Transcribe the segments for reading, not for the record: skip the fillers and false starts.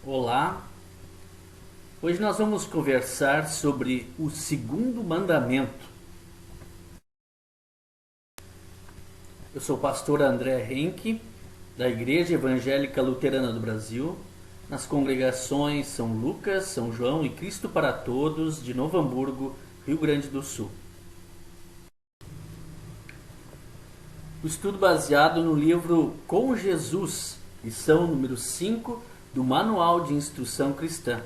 Olá, hoje nós vamos conversar sobre o segundo mandamento. Eu sou o pastor André Henke, da Igreja Evangélica Luterana do Brasil, nas congregações São Lucas, São João e Cristo para Todos, de Novo Hamburgo, Rio Grande do Sul. O estudo baseado no livro Com Jesus, lição número 5 do Manual de Instrução Cristã.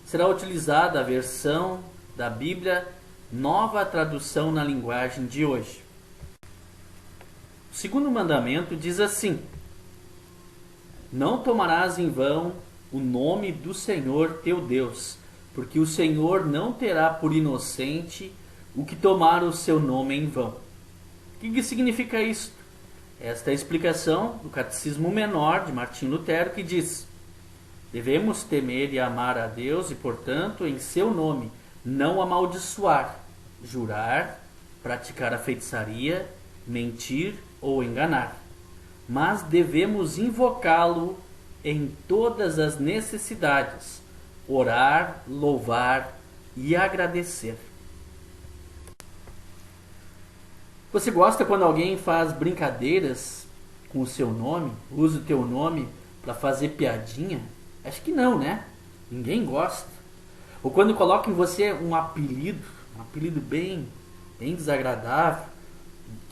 Será utilizada a versão da Bíblia Nova Tradução na Linguagem de hoje. O segundo mandamento diz assim: Não tomarás em vão o nome do Senhor teu Deus, porque o Senhor não terá por inocente o que tomar o seu nome em vão. O que significa isto? Esta é a explicação do Catecismo Menor de Martim Lutero, que diz: devemos temer e amar a Deus e, portanto, em seu nome, não amaldiçoar, jurar, praticar a feitiçaria, mentir ou enganar. Mas devemos invocá-lo em todas as necessidades, orar, louvar e agradecer. Você gosta quando alguém faz brincadeiras com o seu nome, usa o teu nome para fazer piadinha? Acho que não, né? Ninguém gosta. Ou quando coloca em você um apelido bem desagradável,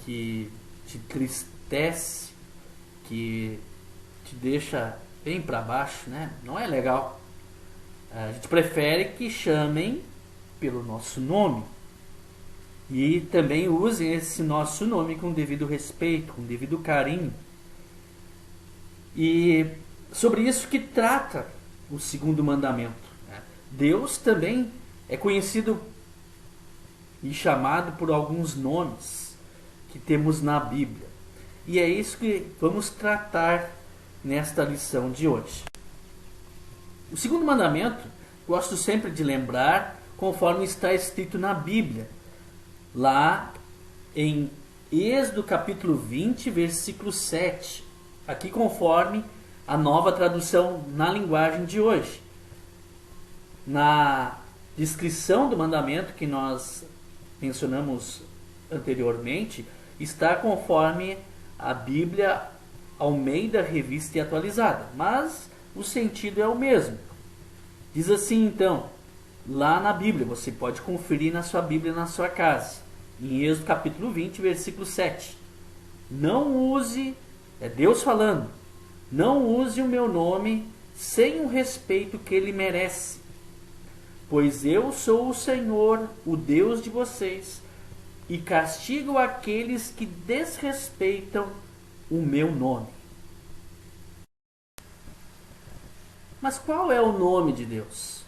que te entristece, que te deixa bem para baixo, né? Não é legal. A gente prefere que chamem pelo nosso nome. E também usem esse nosso nome com devido respeito, com devido carinho. E sobre isso que trata o segundo mandamento. Deus também é conhecido e chamado por alguns nomes que temos na Bíblia. E é isso que vamos tratar nesta lição de hoje. O segundo mandamento, gosto sempre de lembrar conforme está escrito na Bíblia. Lá em Êxodo capítulo 20, versículo 7. Aqui conforme a Nova Tradução na linguagem de hoje. Na descrição do mandamento que nós mencionamos anteriormente, está conforme a Bíblia Almeida Revista e Atualizada, mas o sentido é o mesmo. Diz assim então, lá na Bíblia, você pode conferir na sua Bíblia na sua casa, em Êxodo capítulo 20, versículo 7. Não use, é Deus falando, não use o meu nome sem o respeito que ele merece, pois eu sou o Senhor, o Deus de vocês, e castigo aqueles que desrespeitam o meu nome. Mas qual é o nome de Deus?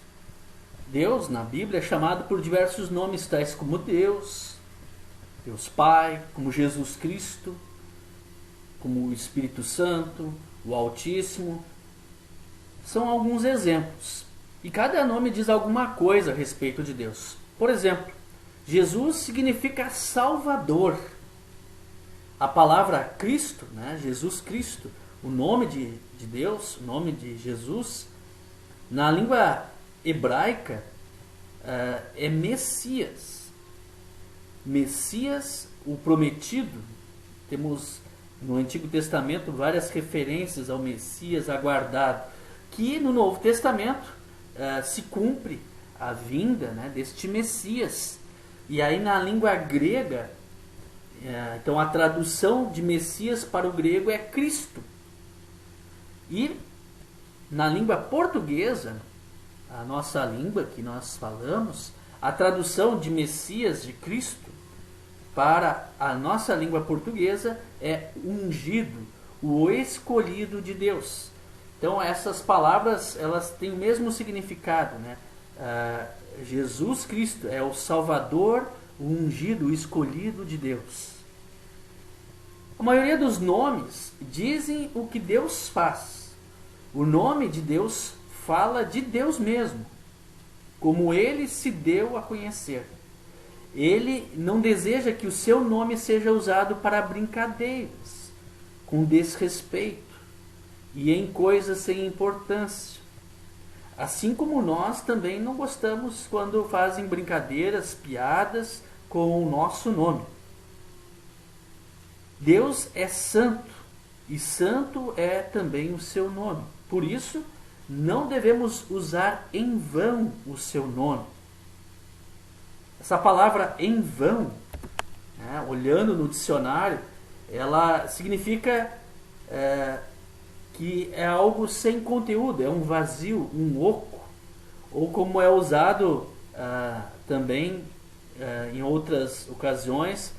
Deus, na Bíblia, é chamado por diversos nomes, tais como Deus, Deus Pai, como Jesus Cristo, como o Espírito Santo, o Altíssimo. São alguns exemplos. E cada nome diz alguma coisa a respeito de Deus. Por exemplo, Jesus significa Salvador. A palavra Cristo, né? Jesus Cristo, o nome de Deus, o nome de Jesus, na língua hebraica é Messias. Messias, o prometido. Temos no Antigo Testamento várias referências ao Messias aguardado, que no Novo Testamento se cumpre a vinda, né, deste Messias. E aí na língua grega, então a tradução de Messias para o grego é Cristo. E na língua portuguesa, a nossa língua que nós falamos, a tradução de Messias, de Cristo, para a nossa língua portuguesa é ungido, o escolhido de Deus. Então essas palavras, elas têm o mesmo significado, né? Jesus Cristo é o Salvador, o ungido, o escolhido de Deus. A maioria dos nomes dizem o que Deus faz. O nome de Deus fala de Deus mesmo, como ele se deu a conhecer. Ele não deseja que o seu nome seja usado para brincadeiras, com desrespeito e em coisas sem importância. Assim como nós também não gostamos quando fazem brincadeiras, piadas com o nosso nome. Deus é santo e santo é também o seu nome. Por isso, não devemos usar em vão o seu nome. Essa palavra em vão, né, olhando no dicionário, ela significa que é algo sem conteúdo, é um vazio, um oco, ou como é usado também em outras ocasiões,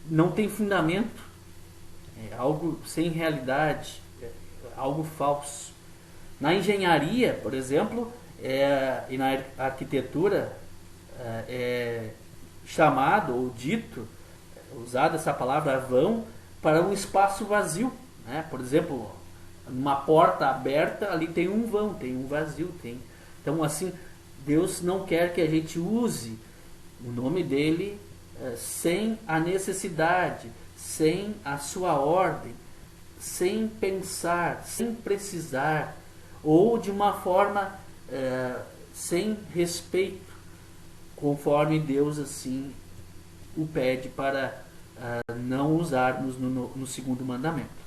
não tem fundamento, é algo sem realidade, é algo falso. Na engenharia, por exemplo, e na arquitetura, é chamado ou dito, usada essa palavra vão, para um espaço vazio. Né? Por exemplo, numa porta aberta, ali tem um vão, tem um vazio. Então, assim, Deus não quer que a gente use o nome dele sem a necessidade, sem a sua ordem, sem pensar, sem precisar, ou de uma forma sem respeito, conforme Deus assim o pede para não usarmos no segundo mandamento.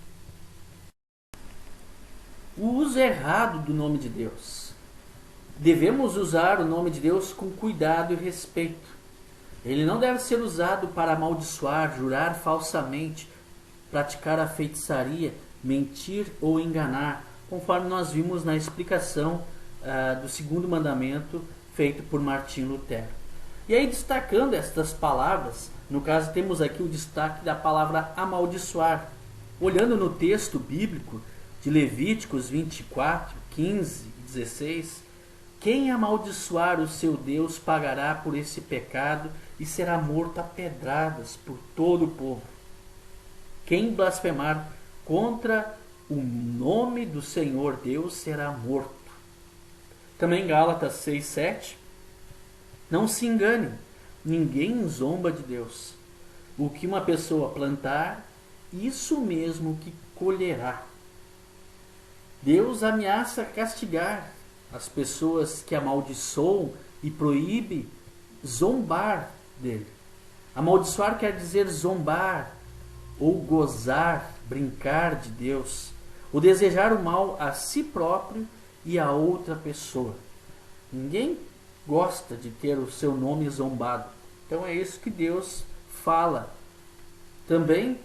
O uso errado do nome de Deus. Devemos usar o nome de Deus com cuidado e respeito. Ele não deve ser usado para amaldiçoar, jurar falsamente, praticar a feitiçaria, mentir ou enganar, conforme nós vimos na explicação do segundo mandamento feito por Martim Lutero. E aí, destacando estas palavras, no caso temos aqui o destaque da palavra amaldiçoar. Olhando no texto bíblico de Levíticos 24, 15 e 16, quem amaldiçoar o seu Deus pagará por esse pecado e será morto a pedradas por todo o povo. Quem blasfemar contra o nome do Senhor Deus será morto. Também Gálatas 6, 7. Não se engane, ninguém zomba de Deus. O que uma pessoa plantar, isso mesmo que colherá. Deus ameaça castigar as pessoas que amaldiçoam e proíbe zombar dele. Amaldiçoar quer dizer zombar ou gozar, brincar de Deus, ou desejar o mal a si próprio e a outra pessoa. Ninguém gosta de ter o seu nome zombado. Então é isso que Deus fala. Também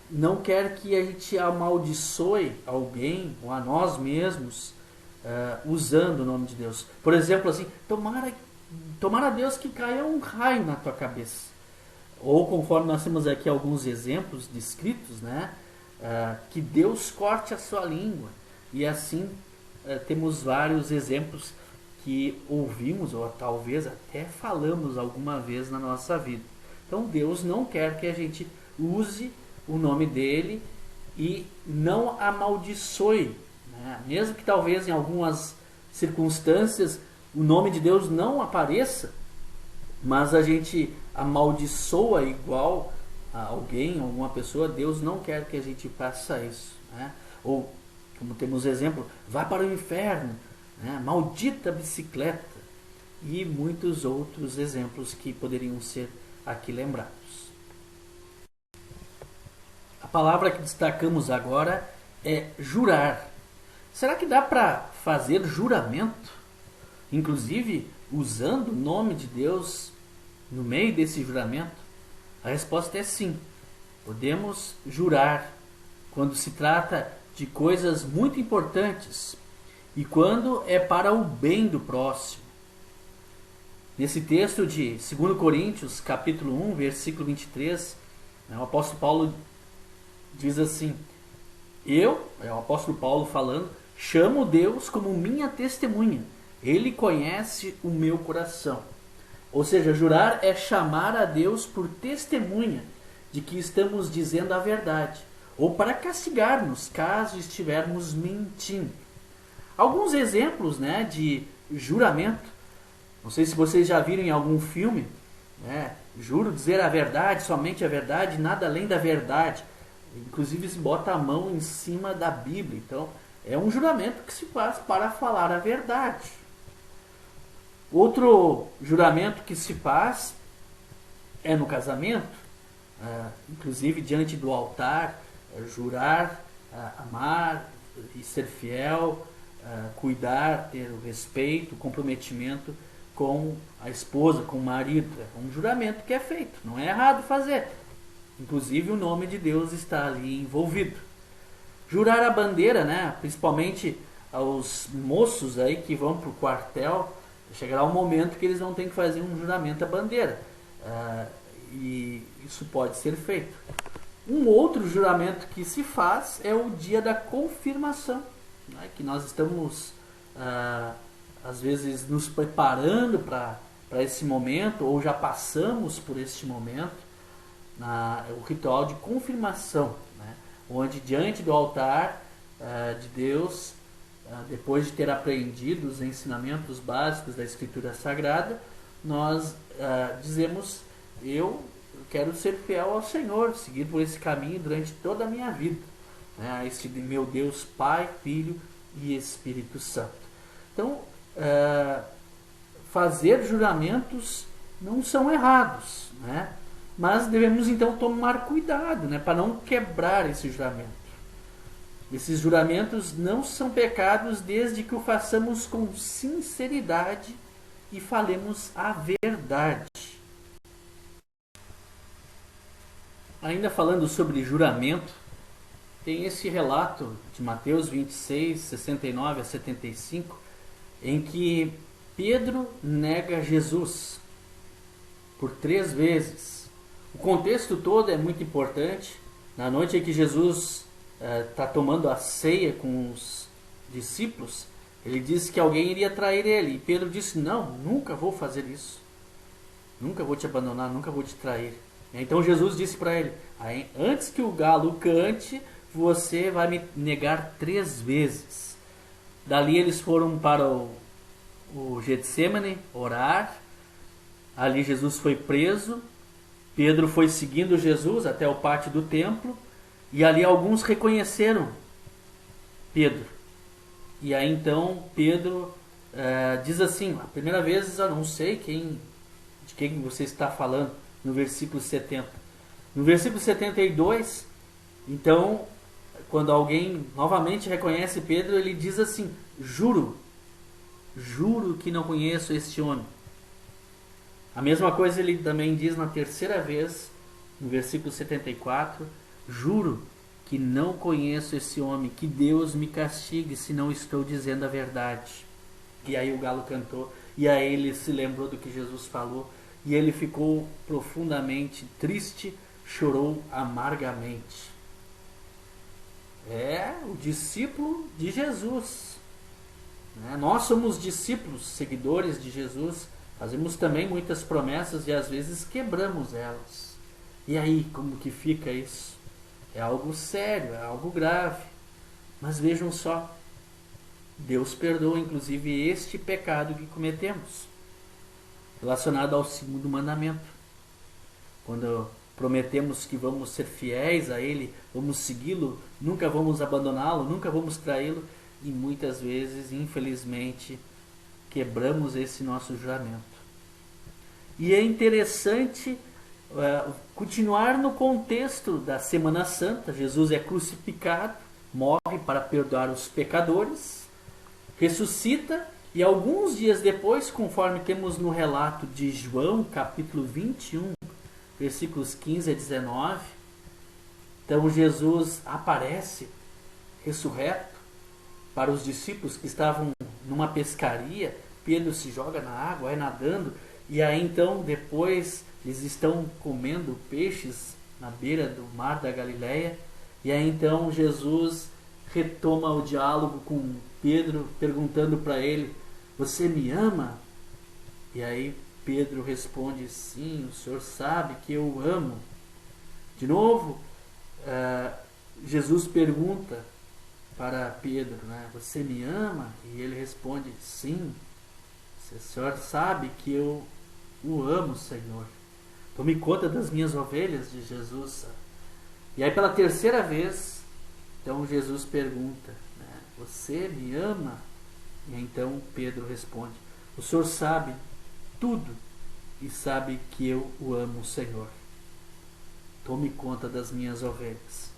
não quer que a gente amaldiçoe alguém ou a nós mesmos usando o nome de Deus. Por exemplo, assim, tomara Deus que caia um raio na tua cabeça. Ou conforme nós temos aqui alguns exemplos descritos, né? Que Deus corte a sua língua. E assim temos vários exemplos que ouvimos ou talvez até falamos alguma vez na nossa vida. Então Deus não quer que a gente use o nome dele e não amaldiçoe, né? Mesmo que talvez em algumas circunstâncias o nome de Deus não apareça, mas a gente amaldiçoa igual a alguém, alguma pessoa. Deus não quer que a gente faça isso, né? Ou, como temos exemplo, vá para o inferno, né? Maldita bicicleta, e muitos outros exemplos que poderiam ser aqui lembrados. A palavra que destacamos agora é jurar. Será que dá para fazer juramento, inclusive usando o nome de Deus no meio desse juramento? A resposta é sim. Podemos jurar quando se trata de coisas muito importantes e quando é para o bem do próximo. Nesse texto de 2 Coríntios, capítulo 1, versículo 23, o apóstolo Paulo diz assim: é o apóstolo Paulo falando, chamo Deus como minha testemunha, Ele conhece o meu coração. Ou seja, jurar é chamar a Deus por testemunha de que estamos dizendo a verdade, ou para castigar-nos caso estivermos mentindo. Alguns exemplos, né, de juramento. Não sei se vocês já viram em algum filme, né? Juro dizer a verdade, somente a verdade, nada além da verdade. Inclusive se bota a mão em cima da Bíblia. Então É um juramento que se faz para falar a verdade. Outro juramento que se faz é no casamento, inclusive diante do altar, jurar, amar e ser fiel, cuidar, ter o respeito, o comprometimento com a esposa, com o marido. É um juramento que é feito, não é errado fazer. Inclusive o nome de Deus está ali envolvido. Jurar a bandeira, né? Principalmente aos moços aí que vão para o quartel, chegará um momento que eles vão ter que fazer um juramento à bandeira. E isso pode ser feito. Um outro juramento que se faz é o dia da confirmação, né? Que nós estamos, às vezes, nos preparando para esse momento, ou já passamos por este momento, o ritual de confirmação, né? Onde diante do altar de Deus, depois de ter aprendido os ensinamentos básicos da Escritura Sagrada, nós dizemos: eu quero ser fiel ao Senhor, seguir por esse caminho durante toda a minha vida, né? A este meu Deus Pai, Filho e Espírito Santo. Então, fazer juramentos não são errados, né? Mas devemos então tomar cuidado, né, para não quebrar esse juramento. Esses juramentos não são pecados desde que o façamos com sinceridade e falemos a verdade. Ainda falando sobre juramento, tem esse relato de Mateus 26, 69 a 75, em que Pedro nega Jesus por 3 vezes. O contexto todo é muito importante. Na noite em que Jesus está tomando a ceia com os discípulos, ele disse que alguém iria trair ele. E Pedro disse: não, nunca vou fazer isso. Nunca vou te abandonar, nunca vou te trair. Então Jesus disse para ele: antes que o galo cante, você vai me negar 3 vezes. Dali eles foram para o Getsêmani orar. Ali Jesus foi preso. Pedro foi seguindo Jesus até o pátio do templo, e ali alguns reconheceram Pedro. E aí então Pedro diz assim: a primeira vez eu não sei de quem você está falando, no versículo 70. No versículo 72, então, quando alguém novamente reconhece Pedro, ele diz assim: juro que não conheço este homem. A mesma coisa ele também diz na terceira vez, no versículo 74, juro que não conheço esse homem, que Deus me castigue se não estou dizendo a verdade. E aí o galo cantou, e aí ele se lembrou do que Jesus falou, e ele ficou profundamente triste, chorou amargamente. É o discípulo de Jesus, né? Nós somos discípulos, seguidores de Jesus. Fazemos também muitas promessas e às vezes quebramos elas. E aí, como que fica isso? É algo sério, é algo grave. Mas vejam só, Deus perdoa inclusive este pecado que cometemos, relacionado ao 2º mandamento. Quando prometemos que vamos ser fiéis a Ele, vamos segui-lo, nunca vamos abandoná-lo, nunca vamos traí-lo, e muitas vezes, infelizmente, quebramos esse nosso juramento. E é interessante continuar no contexto da Semana Santa. Jesus é crucificado, morre para perdoar os pecadores, ressuscita, e alguns dias depois, conforme temos no relato de João, capítulo 21, versículos 15 a 19, então Jesus aparece ressurreto para os discípulos que estavam numa pescaria. Pedro se joga na água, vai nadando, e aí então depois eles estão comendo peixes na beira do mar da Galileia, e aí então Jesus retoma o diálogo com Pedro, perguntando para ele: você me ama? E aí Pedro responde: sim, o Senhor sabe que eu amo. De novo, Jesus pergunta para Pedro, né, você me ama? E ele responde: sim, o Senhor sabe que eu o amo, Senhor. Tome conta das minhas ovelhas, de Jesus. E aí pela terceira vez, então Jesus pergunta, né, você me ama? E então Pedro responde: o Senhor sabe tudo e sabe que eu o amo, Senhor. Tome conta das minhas ovelhas.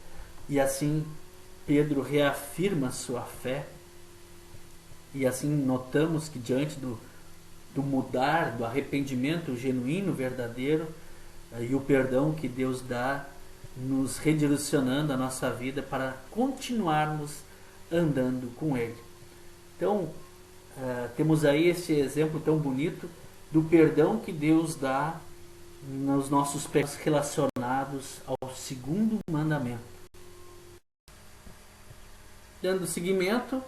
E assim Pedro reafirma sua fé. E assim notamos que diante do mudar, do arrependimento genuíno, verdadeiro, e o perdão que Deus dá, nos redirecionando a nossa vida para continuarmos andando com Ele. Então, temos aí esse exemplo tão bonito do perdão que Deus dá nos nossos pecados relacionados ao segundo mandamento. Dando seguimento,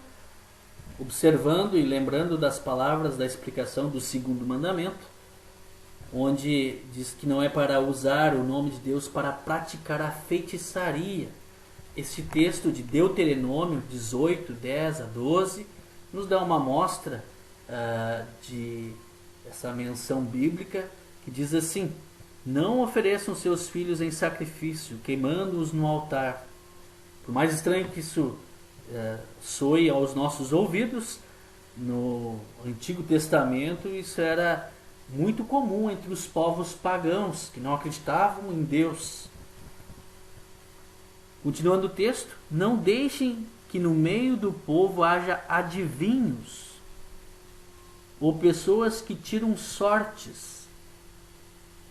observando e lembrando das palavras da explicação do segundo mandamento, onde diz que não é para usar o nome de Deus para praticar a feitiçaria. Esse texto de Deuteronômio 18, 10 a 12, nos dá uma amostra de essa menção bíblica que diz assim: não ofereçam seus filhos em sacrifício, queimando-os no altar. Por mais estranho que isso soe aos nossos ouvidos, no Antigo Testamento isso era muito comum entre os povos pagãos que não acreditavam em Deus. Continuando o texto: não deixem que no meio do povo haja adivinhos ou pessoas que tiram sortes.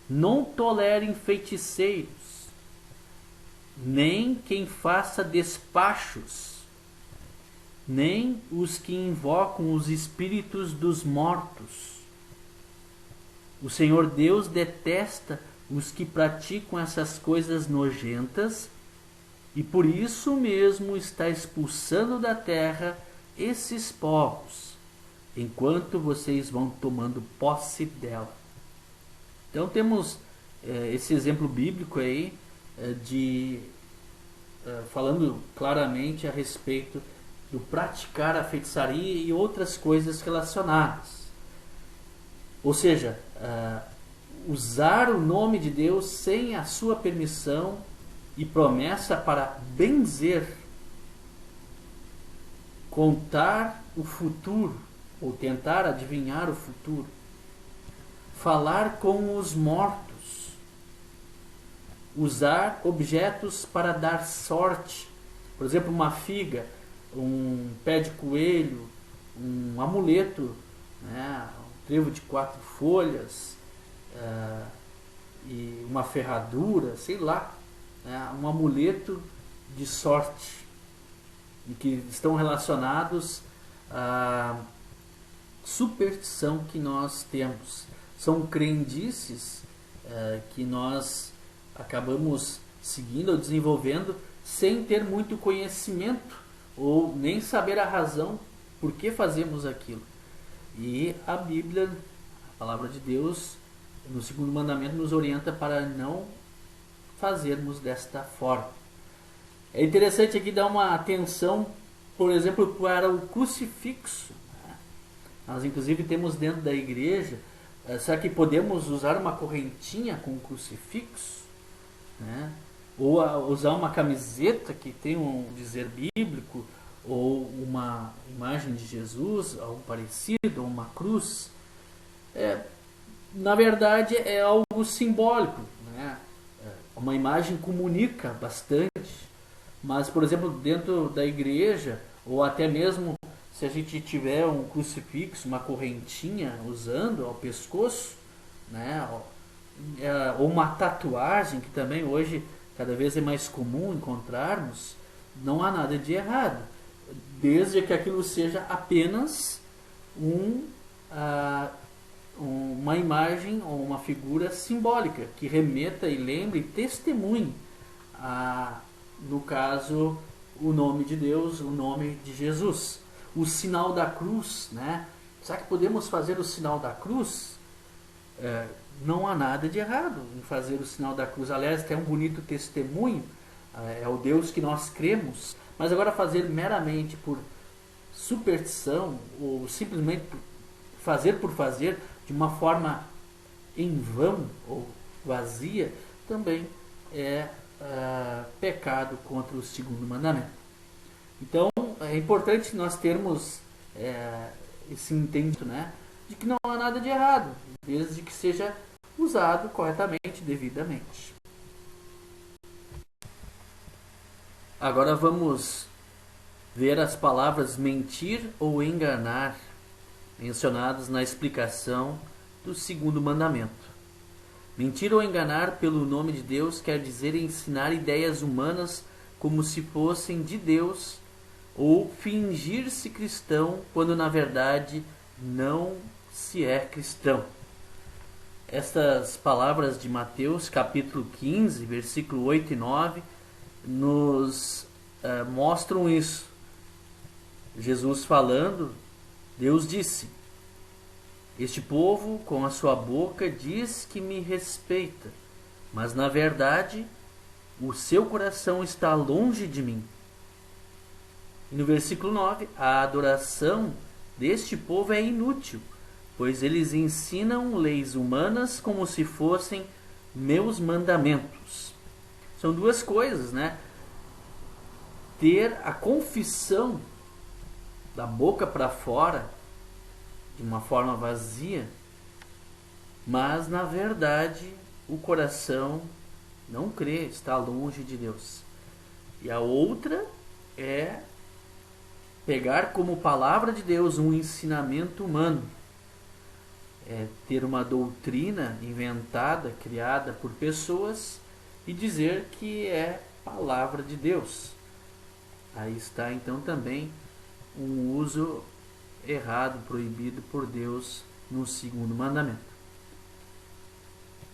Não tolerem feiticeiros, nem quem faça despachos, nem os que invocam os espíritos dos mortos. O Senhor Deus detesta os que praticam essas coisas nojentas e por isso mesmo está expulsando da terra esses povos, enquanto vocês vão tomando posse dela. Então temos esse exemplo bíblico aí falando claramente a respeito do praticar a feitiçaria e outras coisas relacionadas. Ou seja, usar o nome de Deus sem a sua permissão e promessa para benzer, contar o futuro ou tentar adivinhar o futuro, falar com os mortos, usar objetos para dar sorte, por exemplo, uma figa, um pé de coelho, um amuleto, né, um trevo de 4 folhas, e uma ferradura, sei lá, né, um amuleto de sorte, e que estão relacionados à superstição que nós temos. São crendices que nós acabamos seguindo ou desenvolvendo sem ter muito conhecimento ou nem saber a razão por que fazemos aquilo. E a Bíblia, a palavra de Deus, no segundo mandamento nos orienta para não fazermos desta forma. É interessante aqui dar uma atenção, por exemplo, para o crucifixo. Nós inclusive temos dentro da igreja, será que podemos usar uma correntinha com crucifixo? Né? Ou usar uma camiseta que tem um dizer bíblico, ou uma imagem de Jesus, algo parecido, ou uma cruz. Na verdade é algo simbólico, né? Uma imagem comunica bastante, mas, por exemplo, dentro da igreja, ou até mesmo se a gente tiver um crucifixo, uma correntinha usando ao pescoço, né? Ou uma tatuagem, que também hoje cada vez é mais comum encontrarmos, não há nada de errado, desde que aquilo seja apenas uma imagem ou uma figura simbólica que remeta e lembre e testemunhe, no caso, o nome de Deus, o nome de Jesus. O sinal da cruz, né? Será que podemos fazer o sinal da cruz? Não há nada de errado em fazer o sinal da cruz. Aliás, tem um bonito testemunho, é o Deus que nós cremos. Mas agora fazer meramente por superstição ou simplesmente fazer por fazer, de uma forma em vão ou vazia, também é pecado contra o segundo mandamento. Então, é importante nós termos esse entendimento, né, de que não há nada de errado, desde que seja usado corretamente, devidamente. Agora vamos ver as palavras mentir ou enganar mencionadas na explicação do segundo mandamento. Mentir ou enganar pelo nome de Deus quer dizer ensinar ideias humanas como se fossem de Deus, ou fingir-se cristão quando na verdade não se é cristão. Estas palavras de Mateus capítulo 15, versículo 8 e 9 nos mostram isso. Jesus falando, Deus disse: este povo com a sua boca diz que me respeita, mas na verdade o seu coração está longe de mim. E no versículo 9, a adoração deste povo é inútil, pois eles ensinam leis humanas como se fossem meus mandamentos. São duas coisas, né? Ter a confissão da boca para fora de uma forma vazia, mas na verdade o coração não crê, está longe de Deus. E a outra é pegar como palavra de Deus um ensinamento humano, é ter uma doutrina inventada, criada por pessoas e dizer que é palavra de Deus. Aí está então também um uso errado, proibido por Deus no segundo mandamento.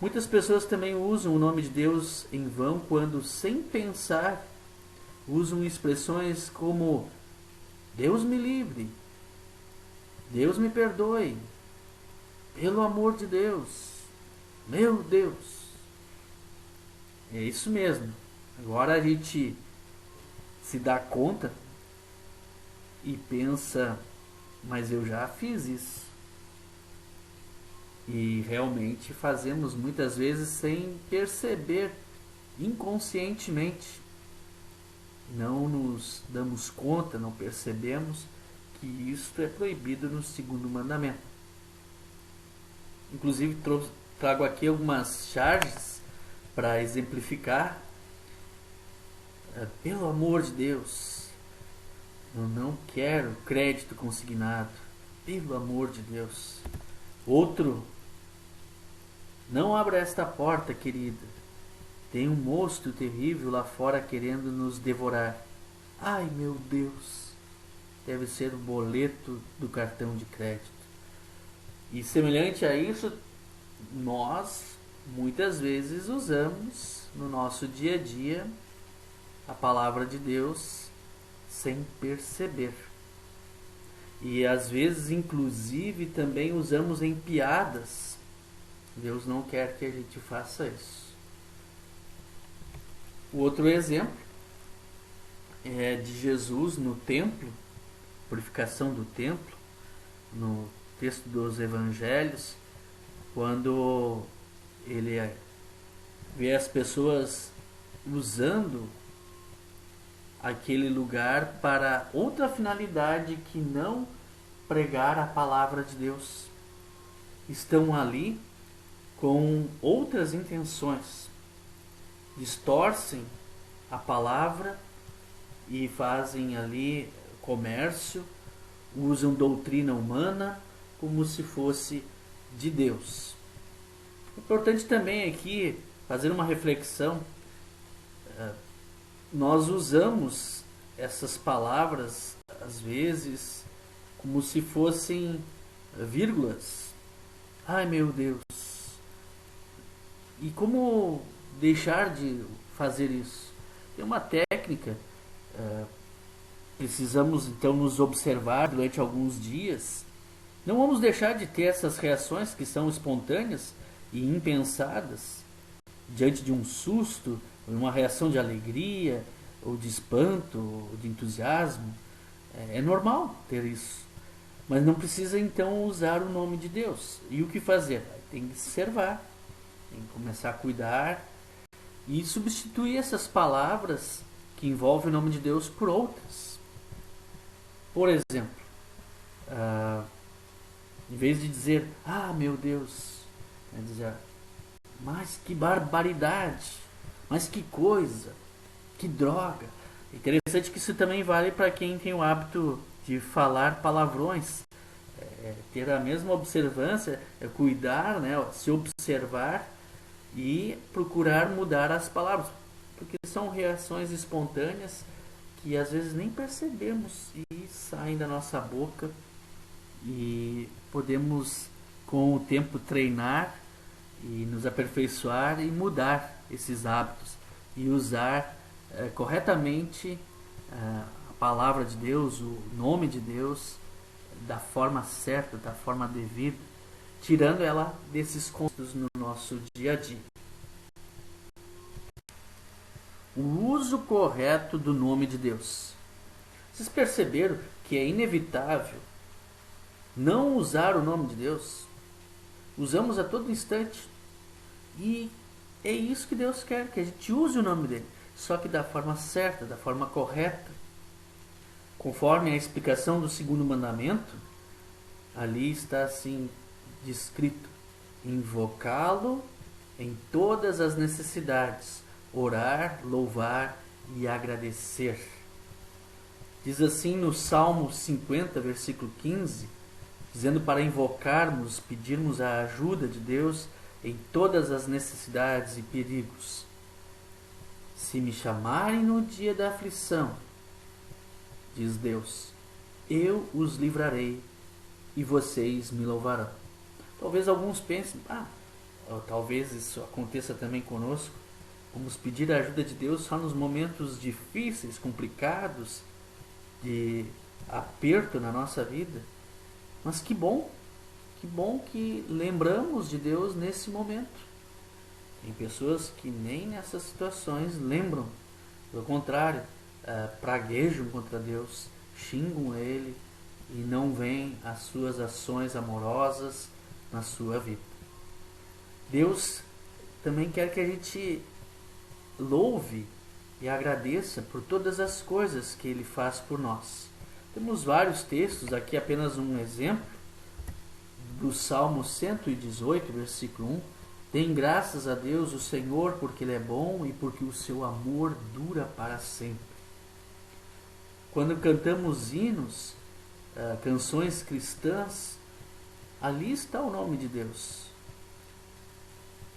Muitas pessoas também usam o nome de Deus em vão quando, sem pensar, usam expressões como Deus me livre, Deus me perdoe, pelo amor de Deus, meu Deus. É isso mesmo. Agora a gente se dá conta e pensa, mas eu já fiz isso. E realmente fazemos muitas vezes sem perceber, inconscientemente. Não nos damos conta, não percebemos que isto é proibido no segundo mandamento. Inclusive trago aqui algumas charges para exemplificar. Pelo amor de Deus, eu não quero crédito consignado. Pelo amor de Deus. Outro, não abra esta porta, querida. Tem um monstro terrível lá fora querendo nos devorar. Ai, meu Deus. Deve ser o boleto do cartão de crédito. E semelhante a isso, nós muitas vezes usamos no nosso dia a dia a palavra de Deus sem perceber. E às vezes, inclusive, também usamos em piadas. Deus não quer que a gente faça isso. O outro exemplo é de Jesus no templo, purificação do templo, no texto dos evangelhos, quando ele vê as pessoas usando aquele lugar para outra finalidade que não pregar a palavra de Deus. Estão ali com outras intenções, distorcem a palavra e fazem ali comércio, usam doutrina humana como se fosse de Deus. É importante também aqui fazer uma reflexão. Nós usamos essas palavras às vezes como se fossem vírgulas. Ai, meu Deus. E como deixar de fazer isso? Tem uma técnica. Precisamos então nos observar durante alguns dias. Não vamos deixar de ter essas reações que são espontâneas e impensadas diante de um susto, uma reação de alegria, ou de espanto, ou de entusiasmo. É normal ter isso. Mas não precisa então usar o nome de Deus. E o que fazer? Tem que se observar, tem que começar a cuidar e substituir essas palavras que envolvem o nome de Deus por outras. Por exemplo, em vez de dizer, meu Deus, dizer, mas que barbaridade, mas que coisa, que droga. Interessante que isso também vale para quem tem o hábito de falar palavrões. Ter a mesma observância, cuidar, né, se observar e procurar mudar as palavras, porque são reações espontâneas que às vezes nem percebemos e saem da nossa boca, e podemos com o tempo treinar e nos aperfeiçoar e mudar esses hábitos e usar corretamente a palavra de Deus, o nome de Deus, da forma certa, da forma devida, tirando ela desses contextos no nosso dia a dia. O uso correto do nome de Deus. Vocês perceberam que é inevitável não usar o nome de Deus? Usamos a todo instante. E é isso que Deus quer, que a gente use o nome dele, só que da forma certa, da forma correta. Conforme a explicação do segundo mandamento, ali está assim descrito: invocá-lo em todas as necessidades, orar, louvar e agradecer. Diz assim no Salmo 50, versículo 15, dizendo para invocarmos, pedirmos a ajuda de Deus em todas as necessidades e perigos. Se me chamarem no dia da aflição, diz Deus, eu os livrarei e vocês me louvarão. Talvez alguns pensem, talvez isso aconteça também conosco. Vamos pedir a ajuda de Deus só nos momentos difíceis, complicados, de aperto na nossa vida. Mas que bom que lembramos de Deus nesse momento. Tem pessoas que nem nessas situações lembram. Pelo contrário, praguejam contra Deus, xingam Ele e não veem as suas ações amorosas na sua vida. Deus também quer que a gente louve e agradeça por todas as coisas que Ele faz por nós. Temos vários textos, aqui apenas um exemplo, do Salmo 118, versículo 1. Deem graças a Deus, o Senhor, porque Ele é bom e porque o seu amor dura para sempre. Quando cantamos hinos, canções cristãs, ali está o nome de Deus.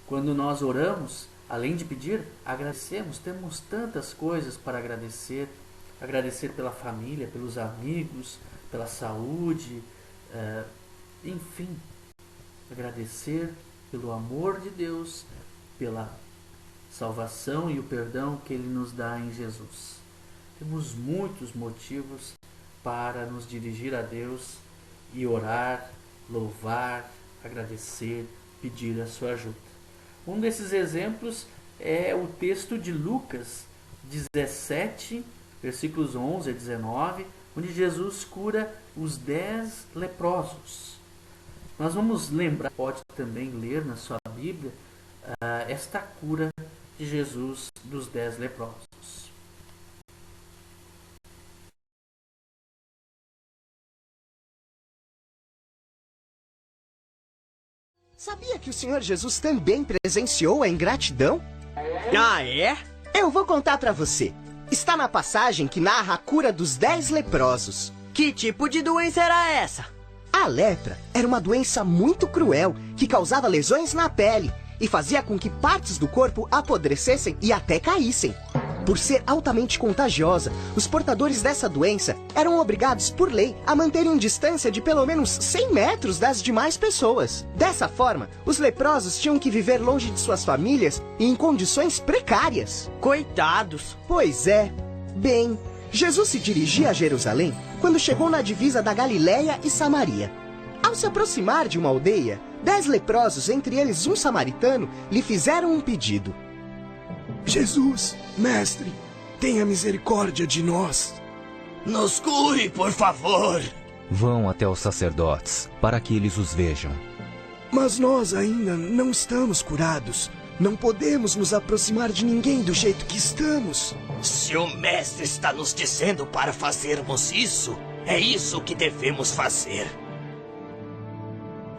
Quando nós oramos, além de pedir, agradecemos. Temos tantas coisas para agradecer. Agradecer pela família, pelos amigos, pela saúde, enfim. Agradecer pelo amor de Deus, pela salvação e o perdão que Ele nos dá em Jesus. Temos muitos motivos para nos dirigir a Deus e orar, louvar, agradecer, pedir a sua ajuda. Um desses exemplos é o texto de Lucas 17, versículos 11 a 19, onde Jesus cura os 10 leprosos. Nós vamos lembrar, pode também ler na sua Bíblia, esta cura de Jesus dos 10 leprosos. Sabia que o Senhor Jesus também presenciou a ingratidão? Ah, é? Eu vou contar pra você. Está na passagem que narra a cura dos 10 leprosos. Que tipo de doença era essa? A lepra era uma doença muito cruel que causava lesões na pele e fazia com que partes do corpo apodrecessem e até caíssem. Por ser altamente contagiosa, os portadores dessa doença eram obrigados por lei a manterem distância de pelo menos 100 metros das demais pessoas. Dessa forma, os leprosos tinham que viver longe de suas famílias e em condições precárias. Coitados! Pois é. Bem, Jesus se dirigia a Jerusalém quando chegou na divisa da Galiléia e Samaria. Ao se aproximar de uma aldeia, 10 leprosos, entre eles um samaritano, lhe fizeram um pedido. Jesus, mestre, tenha misericórdia de nós. Nos cure, por favor. Vão até os sacerdotes, para que eles os vejam. Mas nós ainda não estamos curados. Não podemos nos aproximar de ninguém do jeito que estamos. Se o mestre está nos dizendo para fazermos isso, É isso que devemos fazer.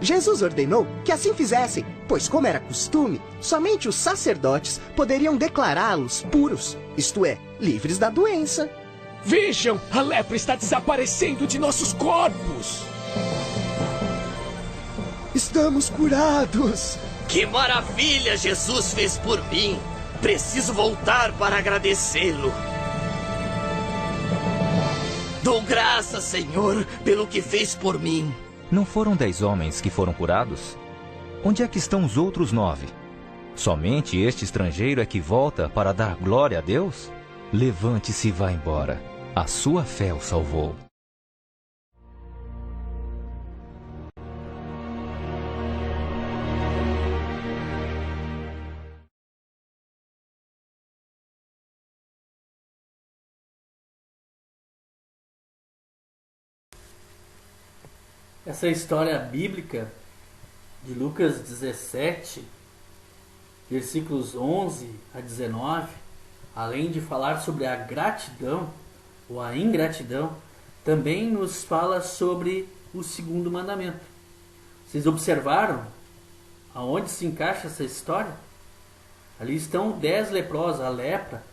Jesus ordenou que assim fizessem, pois, como era costume, somente os sacerdotes poderiam declará-los puros, isto é, livres da doença. Vejam, a lepra está desaparecendo de nossos corpos. Estamos curados. Que maravilha Jesus fez por mim. Preciso voltar para agradecê-lo. Dou graças, Senhor, pelo que fez por mim. Não foram 10 homens que foram curados? Onde é que estão os outros 9? Somente este estrangeiro é que volta para dar glória a Deus? Levante-se e vá embora. A sua fé o salvou. Essa história bíblica de Lucas 17, versículos 11 a 19, além de falar sobre a gratidão ou a ingratidão, também nos fala sobre o segundo mandamento. Vocês observaram aonde se encaixa essa história? Ali estão 10 leprosos. A lepra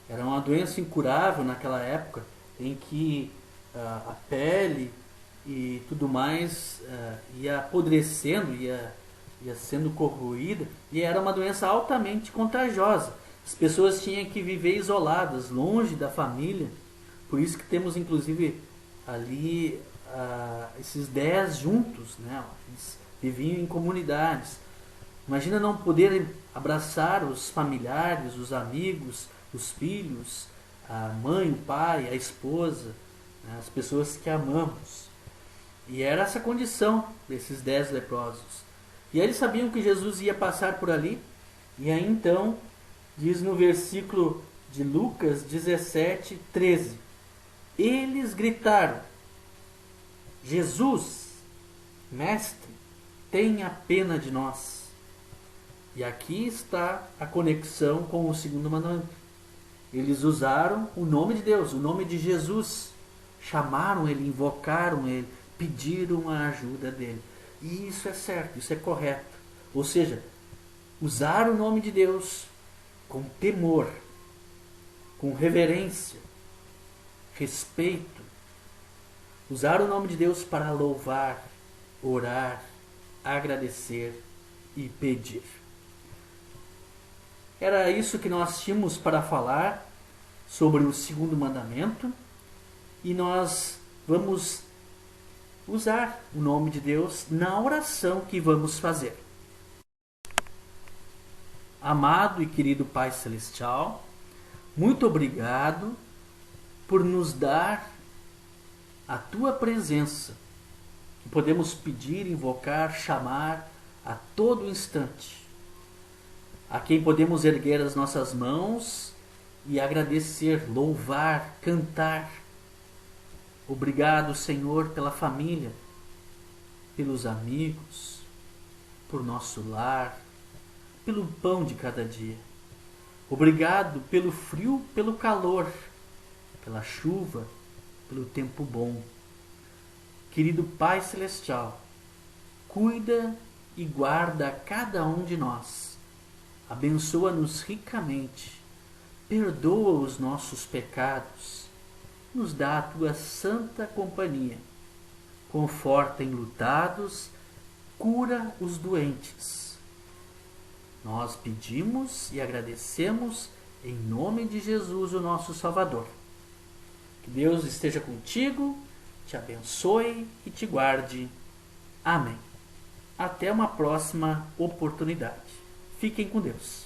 era uma doença incurável naquela época, em que a pele e tudo mais ia apodrecendo, ia sendo corroída, e era uma doença altamente contagiosa. As pessoas tinham que viver isoladas, longe da família. Por isso que temos inclusive ali esses 10 juntos, né? Eles viviam em comunidades. Imagina não poder abraçar os familiares, os amigos, os filhos, a mãe, o pai, a esposa, né? As pessoas que amamos. E era essa condição desses 10 leprosos. E eles sabiam que Jesus ia passar por ali. E aí então, diz no versículo de Lucas 17, 13. Eles gritaram: Jesus, mestre, tenha pena de nós. E aqui está a conexão com o segundo mandamento. Eles usaram o nome de Deus, o nome de Jesus. Chamaram ele, invocaram ele, pediram a ajuda dele. E isso é certo, isso é correto. Ou seja, usar o nome de Deus com temor, com reverência, respeito. Usar o nome de Deus para louvar, orar, agradecer e pedir. Era isso que nós tínhamos para falar sobre o segundo mandamento. E nós vamos usar o nome de Deus na oração que vamos fazer. Amado e querido Pai Celestial, muito obrigado por nos dar a Tua presença, que podemos pedir, invocar, chamar a todo instante, a quem podemos erguer as nossas mãos e agradecer, louvar, cantar. Obrigado, Senhor, pela família, pelos amigos, por nosso lar, pelo pão de cada dia. Obrigado pelo frio, pelo calor, pela chuva, pelo tempo bom. Querido Pai Celestial, cuida e guarda cada um de nós. Abençoa-nos ricamente. Perdoa os nossos pecados. Nos dá a Tua santa companhia. Conforta enlutados, cura os doentes. Nós pedimos e agradecemos em nome de Jesus, o nosso Salvador. Que Deus esteja contigo, te abençoe e te guarde. Amém. Até uma próxima oportunidade. Fiquem com Deus.